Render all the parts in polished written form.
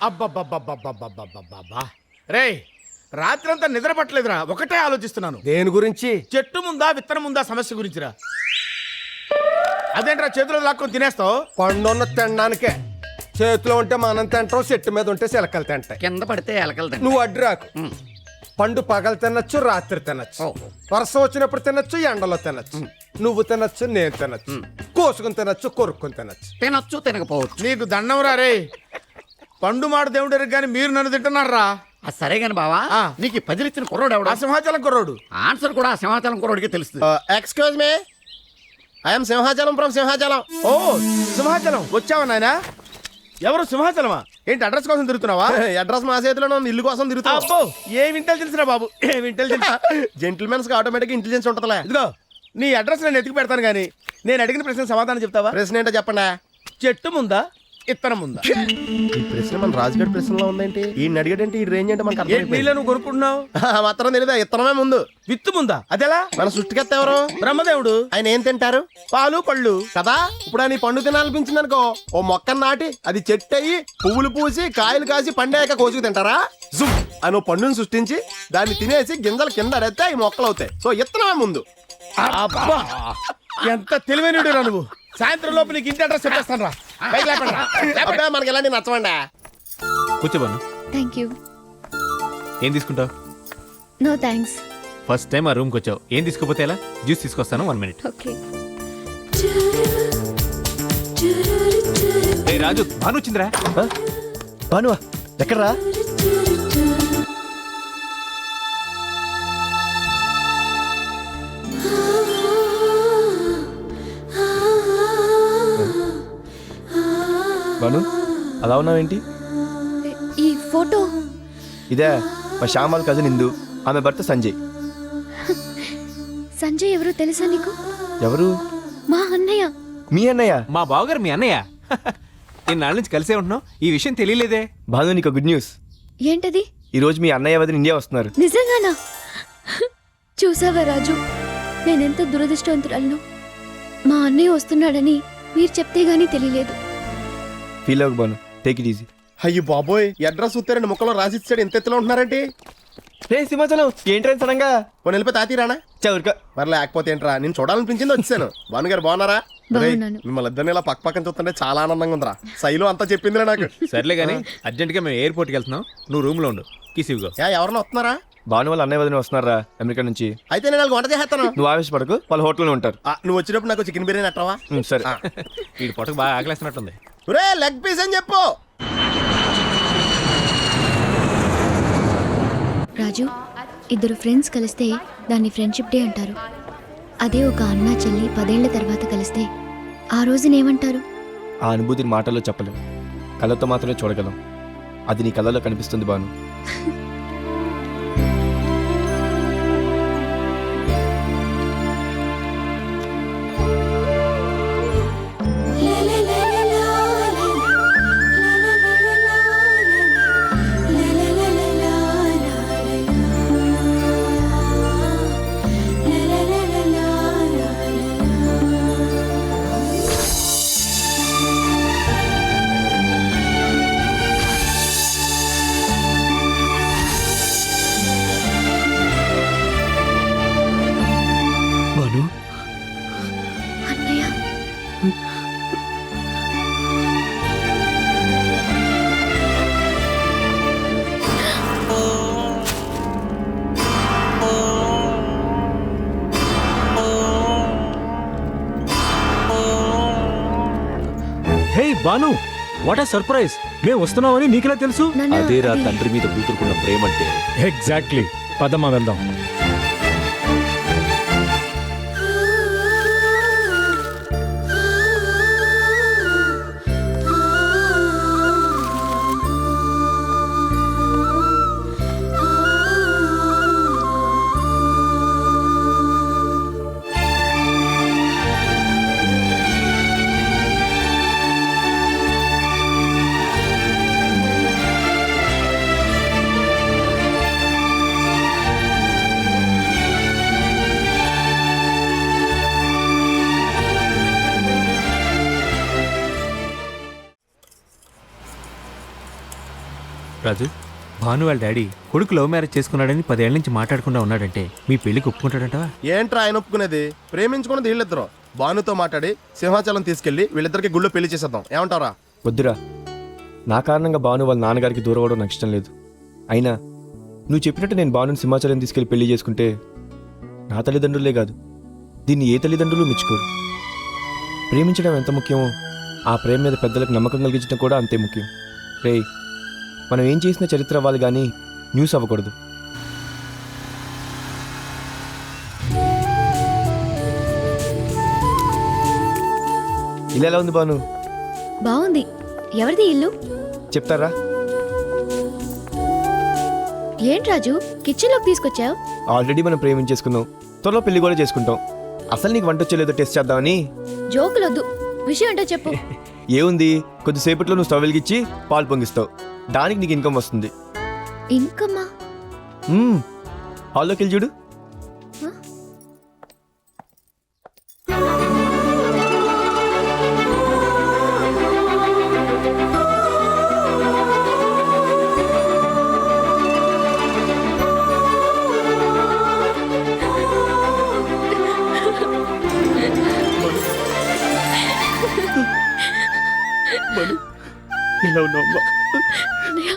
అబ్బబ్బబ్బబ్బబ్బబ్బబ్బబ్బా రే రాత్రంతా నిద్ర పట్టలేదురా, ఒకటే ఆలోచిస్తున్నాను. దేని గురించి? చెట్టు ముందా విత్తనం ముందా సమస్య గురించిరా. అదేంట్రా చేతిలో లాక్కొని తినేస్తావు? పండున్న తినడానికే. చేతిలో ఉంటే మనం తింటాం, చెట్టు మీద ఉంటే చిలకలు తింటాయి. కింద పడితే ఎలకలు. నువ్వు అడ్డు రాకు. పండు పగలు తినొచ్చు, రాత్రి తినొచ్చు, వర్షం వచ్చినప్పుడు తినొచ్చు, ఎండలో తినొచ్చు. నువ్వు తినొచ్చు, నేను తినొచ్చు, కోసుకుని తినొచ్చు, కొరుక్కుని తినొచ్చు. తినొచ్చు తినకపోవచ్చు. నీకు దండం రా రే. పండు మాట దేవుడు కానీ మీరు నన్ను తింటున్నారా? సరే గాని బావా, నీకు 10 ఇచ్చిన కుర్రోడు ఎవడా? సింహాచలం కుర్రోడు. ఆన్సర్ కూడా సింహాచలం కుర్రోడికి తెలుస్తుంది. Excuse me, I'm Simhachalam from Simhachalam. ఓ సింహాచలం వచ్చావా నాయనా? ఎవరు సింహాచలమా? ఏంటి అడ్రస్ కోసం తిరుగుతున్నావా? అడ్రస్ మా చేతిలో ఉంది, ఇల్లు కోసం తిరుగుతా. అబ్బో ఏం ఇంటెలిజెన్స్ రా బాబు, ఏం ఇంటెలిజెన్స్. జెంటిల్మెన్స్ కి ఆటోమేటిక్ ఇంటెలిజెన్స్ ఉంటుందిలే. ఇదిగో నీ అడ్రస్ నేను ఎతికి పెడతాను కానీ నేను అడిగిన ప్రశ్న సమాధానం చెప్తావా? ప్రశ్న ఏంటో చెప్పండి. చెట్టు ముందా ఇత్తనం ముందా? ఈ ప్రశ్న మన రాజుగడ్ ప్రశ్నలో ఉందేంటి? ఈ అడిగేంటి ఈ రేంజ్ అంటే మనకు ఏంటి నీళ్ళ నువ్వు కొనుక్కుంటున్నావు? మాత్రం తెలియదా? ఇత్తనమే ముందు. విత్తు ముందా? అదెలా? మన సృష్టికర్త ఎవరు? బ్రహ్మదేవుడు. ఆయన ఏం తింటారు? పాలు పళ్ళు కదా. ఇప్పుడు ఆయన పండు తినాలనిపించింది అనుకో, ఓ మొక్కను నాటి అది చెట్టు అయ్యి పువ్వులు పూసి కాయలు కాసి పండాక కోసుకు తింటారా? జుమ్ అని ఓ పండుని సృష్టించి దాన్ని తినేసి గింజలు కింద అడితే అవి మొక్కలు అవుతాయి. సో ఇత్తనమే ముందు. అబ్బా ఎంత తెలివైనడురా నువ్వు. సాయంత్రం లోపు నీకు ఇంటి అడ్రస్ చెప్పేస్తాను రా. అబ్బే మనకి ఎలాంటి నచ్చమండి. కూర్చోబాను. Thank you. ఏం తీసుకుంటావు? No thanks. ఫస్ట్ టైం ఆ రూమ్కి వచ్చావు, ఏం తీసుకోపోతే ఎలా? జ్యూస్ తీసుకొస్తాను, 1 minute. ఓకే. రాజు భాను వచ్చిందిరా. భానువా ఎక్కడ్రా? భాను అలా ఉన్నావేంటి? ఈ ఫోటో ఇదే మా శ్యామల్ కజిన్ ఇందు, ఆమె భర్త సంజయ్. సంజయ్ ఎవరో తెలుసా నీకు? ఎవరు? మా అన్నయ్య. మీ అన్నయ్య? మా బావగారు మీ అన్నయ్య. ఇన్నాళ్ళ నుంచి కలిసే ఉంటున్నాం, ఈ విషయం తెలియలేదే. భాను నీకు గుడ్ న్యూస్. ఏంటది? ఈ రోజు మీ అన్నయ్య వదిన ఇండియా వస్తున్నారు. నిజంగానా? చూసావా రాజు, నేనెంత దురదృష్టవంతురాలను. మా అన్నయ్య వస్తున్నాడని మీరు చెప్తే గానీ తెలియలేదు. ఫీల్ అవ్వకు భాను, టేక్ ఇట్ ఈజీ. అయ్యి బాబోయ్, అడ్రస్ ఉత్తరండి ముక్కలో రాసిచ్చాడు. ఎంత ఎత్తులో ఉంటున్నారంటే. రే సింహాచలం ఏంట్రా సడన్గా? పోనీ వెళ్ళిపోయి తాతీరానా? చౌరుక మరి లేకపోతే ఏంట్రా, నేను చూడాలనిపించింది వచ్చాను. భానుగారు బాగున్నారా? బాగున్నాను. మిమ్మల్ని ఇద్దరిని ఇలా పక్క పక్కన చూస్తుంటే చాలా ఆనందంగా ఉందిరా. శైలు అంతా చెప్పిందిరా నాకు. సర్లే కానీ అర్జెంట్గా మేము ఎయిర్పోర్ట్కి వెళ్తున్నాం, నువ్వు రూమ్లో ఉండు. కిసివ్గో. ఎవరన్నా వస్తున్నారా? భాను వాళ్ళ అన్నయ్య వదిన వస్తున్నారా అమెరికా నుంచి. అయితే నేను వాళ్ళకి వంట చేస్తాను. నువ్వు ఆవేశపడకు, వాళ్ళ హోటల్లో ఉంటారు. నువ్వు వచ్చినప్పుడు నాకు చికెన్ బిర్యానీ అట్టవా? సరే. వీడి పొట్టకు బాగా ఆకలేస్తున్నట్టుంది. రే లెగ్ పీస్ అని చెప్పు. రాజు, ఇద్దరు ఫ్రెండ్స్ కలిస్తే దాన్ని ఫ్రెండ్షిప్ డే అంటారు. అదే ఒక అన్న చెల్లి 10 ఏళ్ల తర్వాత కలిస్తే ఆ రోజునేమంటారు? ఆ అనుభూతిని మాటల్లో చెప్పలేం, కళ్ళతో మాత్రమే చూడగలం. అది నీ కళ్ళలో కనిపిస్తుంది భాను. అన్నయ్య. హే బాను, వాట్ ఆ సర్ప్రైజ్. మేము వస్తున్నామని నీకెలా తెలుసు? అదేరా తండ్రి మీద కూతురుకున్న ప్రేమ అంటే. ఎగ్జాక్ట్లీ. పదమ్మా వెళ్దాం. రాజు భాను వాళ్ళ డాడీ కొడుకు లవ్ మ్యారేజ్ చేసుకున్నాడని 10 ఏళ్ల నుంచి మాట్లాడకుండా ఉన్నాడంటే మీ పెళ్లికి ఒప్పుకుంటాడంటవా? ఏంట్రా ఆయన ఒప్పుకునేది? ప్రేమించుకున్నది వీళ్ళిద్దరు. భానుతో మాట్లాడి సింహాచలం తీసుకెళ్లి వీళ్ళిద్దరికి గుళ్ళో పెళ్లి చేసేద్దాం. ఏమంటారా? వద్దురా, నా కారణంగా భాను వాళ్ళ నాన్నగారికి దూరం అవడం నాకు ఇష్టం లేదు. అయినా నువ్వు చెప్పినట్టు నేను భానుని సింహాచలం తీసుకెళ్లి పెళ్లి చేసుకుంటే నా తల్లిదండ్రులే కాదు, దీన్ని ఏ తల్లిదండ్రులు మెచ్చుకోరు. ప్రేమించడం ఎంత ముఖ్యమో ఆ ప్రేమ మీద పెద్దలకు నమ్మకం కలిగించడం కూడా అంతే ముఖ్యం. రేయ్, మనం ఏం చేసిన చరిత్ర అవ్వాలి కానీ న్యూస్ అవ్వకూడదు. ఇలా ఎలా ఉంది భాను? బాగుంది. ఎవరిది ఇల్లు? చెప్తారా? ఏంటి రాజు కిచెన్లోకి తీసుకొచ్చావు? ఆల్రెడీ మనం ప్రేమించేసుకున్నాం, త్వరలో పెళ్లి కూడా చేసుకుంటాం. అసలు నీకు వంట వచ్చేలేదో టెస్ట్ చేద్దామని. జోకులొద్దు, విషయం ఏంటో చెప్పు. ఏముంది, కొద్దిసేపట్లో నువ్వు స్టవ్ వెలిగించి పాలు పొంగిస్తావు, దానికి నీకు ఇన్కమ్ వస్తుంది. ఇంకమ్మా? హాల్లోకి వెళ్ళి చూడు. ఇలా ఉన్నావు అన్నయ్య,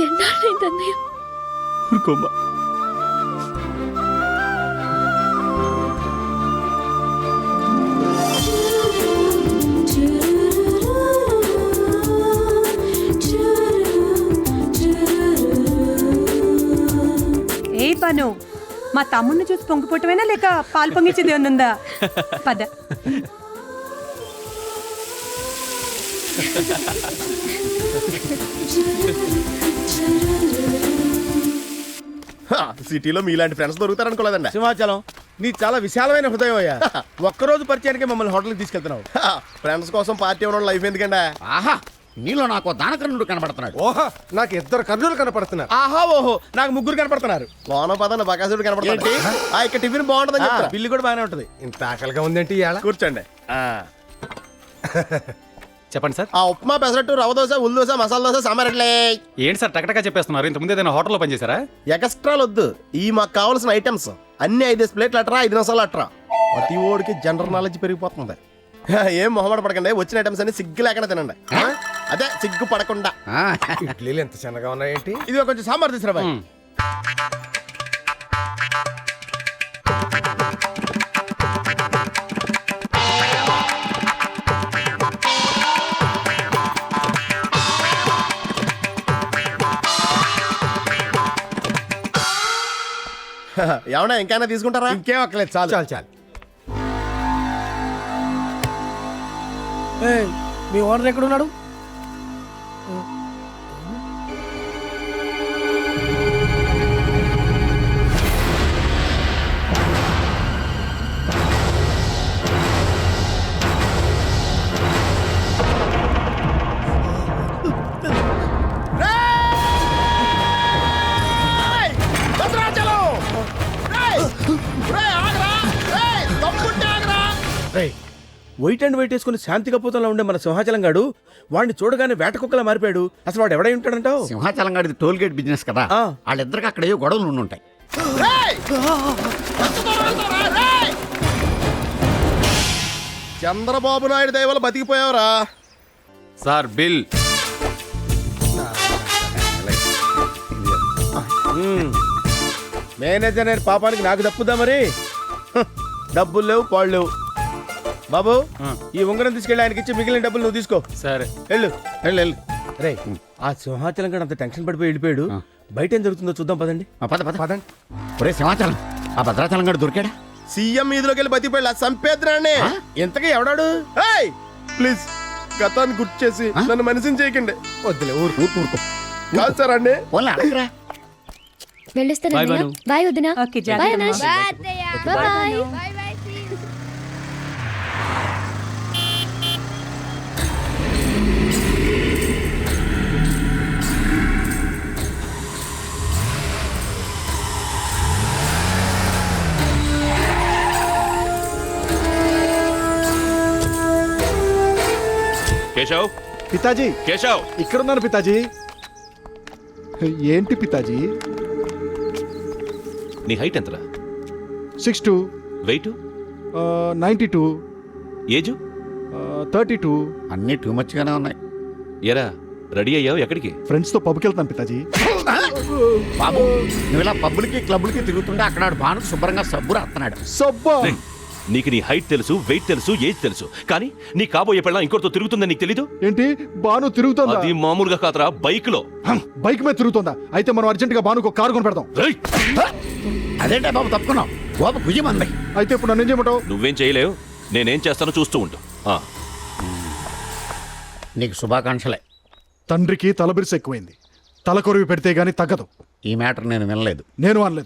ఎన్నాళ్ళైంది అన్నయ్య? ఊరుకోమ్మా. ఏ పను మా తమ్ముడిని చూసి పొంగిపోవటమేనా లేక పాలు పొంగిచ్చేది ఏమన్నుందా? పద. సిటీలో మీలాంటి ఫ్రెండ్స్ దొరుకుతారనుకోలేదండి. సింహాచలం, నీ చాలా విశాలమైన హృదయం అయ్యా. ఒక్కరోజు పరిచయానికి మమ్మల్ని హోటల్కి తీసుకెళ్తున్నావు. ఫ్రెండ్స్ కోసం పార్టీ ఇవ్వడం లైఫ్ ఎందుకండి? ఆహా, నీలో నాకు దానకర్ణుడు కనబడుతున్నాడు. ఓహో, నాకు 2 కర్నూలు కనపడుతున్నారు. ఆహా ఓహో, నాకు 3 కనపడుతున్నారు. లోన పదన బకాసుడు కనపడుతుంది. ఇక్కడ టిఫిన్ బాగుంటుందని చెప్తారా? బిల్లు కూడా బాగానే ఉంటది. ఇంత ఆకలిగా ఉందేంటి ఇవాళ? కూర్చోండి. చెప్పండి సార్. ఆ ఉప్మా, పెసరట్టు, రవ్వ దోశ, ఉల్లి దోశ, మసాలా దోశ, సాంబార్లే. ఏంటి సార్ టకటకా చెప్పేస్తున్నారు? ఇంతకుముందు ఏదైనా హోటల్లో పనిచేశారా? ఎక్స్ట్రాలు వద్దు, ఈ మాకు కావాల్సిన ఐటమ్స్ అన్ని 5 ప్లేట్లు అట్రా, 5 నిమిషాలు అట్రా. ప్రతి ఓడికి జనరల్ నాలెడ్జ్ పెరిగిపోతుంది. ఏం మొహమాట పడకండి, వచ్చిన ఐటమ్స్ అన్ని సిగ్గు లేకుండా తినండి. అదే సిగ్గు పడకుండా. ఇడ్లీలు ఎంత చిన్నగా ఉన్నాయేంటి? ఇది కొంచెం సాంబార్ తీసుకురా బాయ్. ఏమన్నా ఇంకైనా తీసుకుంటారా? ఇంకేం అక్కలేదు, చాలు. చాలు చాలు. మీ ఓనర్ ఎక్కడ ఉన్నాడు? వైట్ అండ్ వైట్ వేసుకుని శాంతి కపోతంలో ఉండే మన సింహాచలం గాడు వాడిని చూడగానే వేట కుక్కలా మారిపోయాడు. అసలు వాడు ఎవడై ఉంటాడంటావు? సింహాచలం గాడిది టోల్ గేట్ బిజినెస్ కదా, ఆ. వాళ్ళిద్దరికి అక్కడ ఏ గొడవలు ఉండి ఉంటాయి. చంద్రబాబు నాయుడు దయవల్ల బతికిపోయావరా. Sir bill. మేనేజర్ నేను పాపానికి నాకు తప్పుదా మరి? డబ్బులు లేవు, పాళ్ళు లేవు. బాబు, ఈ ఉంగరం తీసుకెళ్ళి ఆయనకి ఇచ్చి మిగిలిన డబ్బులు నువ్వు తీసుకో. సరే. వెళ్ళు వెళ్ళు వెళ్ళు. రే, ఆ సింహాచలం గడు అంత టెన్షన్ పడిపోయి వెళ్ళిపోయాడు. బయట ఏం జరుగుతుందో చూద్దాం పదండి. పద పద పదండి. ఒరే సింహాచలం, ఆ భద్రాచలం గారు దొరికాడా? సీఎం మీదిలోకి వెళ్ళి బతికిపోయి సంపేద్రాన్ని. ఇంతకీ ఎవడాడు? ప్లీజ్ గతాన్ని గుర్తు చేసి నన్ను మనిషిని చేయకండి. వద్దులే, ఊరు. ఊరుకో. కాదు సార్ అండి. పోన్లే, అడగరా. వెళ్ళొస్తాను. బాయ్ బాను. బాయ్ వదినా. ఓకే, బాయ్ జాగ్రత్త. అనాష్. బాయ్. కేశవ్, పితాజీ కేశవ్, ఇక్కడ ఉన్నాను పితాజీ. ఏంటి పితాజీ? నీ హైట్ ఎంతరా? 6'2", వెయిట్? 92, ఏజు? 32. అన్నీ టూ మచ్గానే ఉన్నాయి. ఎరా రెడీ అయ్యావు ఎక్కడికి? ఫ్రెండ్స్తో పబ్కి వెళ్తాను పితాజీ. బాబు నువ్వు ఇలా పబ్బులకి క్లబ్బులకి తిరుగుతుంటే అక్కడ ఆడు బాను శుభ్రంగా సబ్బు రాస్తున్నాడు. సబ్బా! రేయ్, నీకు నీ హైట్ తెలుసు, వెయిట్ తెలుసు, ఏజ్ తెలుసు, కానీ నీ కాబోయే పెళ్ళం ఇంకోటితో తిరుగుతుందని నీకు తెలీదు? ఏంటి బాను తిరుగుతోందా? అది మామూలుగా కాదురా, బైక్ లో. బైక్ మీద తిరుగుతోందా? అయితే మనం అర్జెంట్ గా బానుకు ఒక కారు కొని పెడదాం. రేయ్, అదేంటే బాబు తప్పుకున్నావు? బాబు కుయ్యమంది. అయితే ఇప్పుడు నన్ను ఏం చేయమంటావు? నువ్వేం చేయలేవు, నేనేం చేస్తానో చూస్తూ ఉంటు. నీకు శుభాకాంక్షలే. తండ్రికి తలబిరుసు ఎక్కువైంది. తలకొరివి పెడితే గానీ తగ్గదు. ఈ మ్యాటర్ నేను వినలేదు. నేను అనలేదు.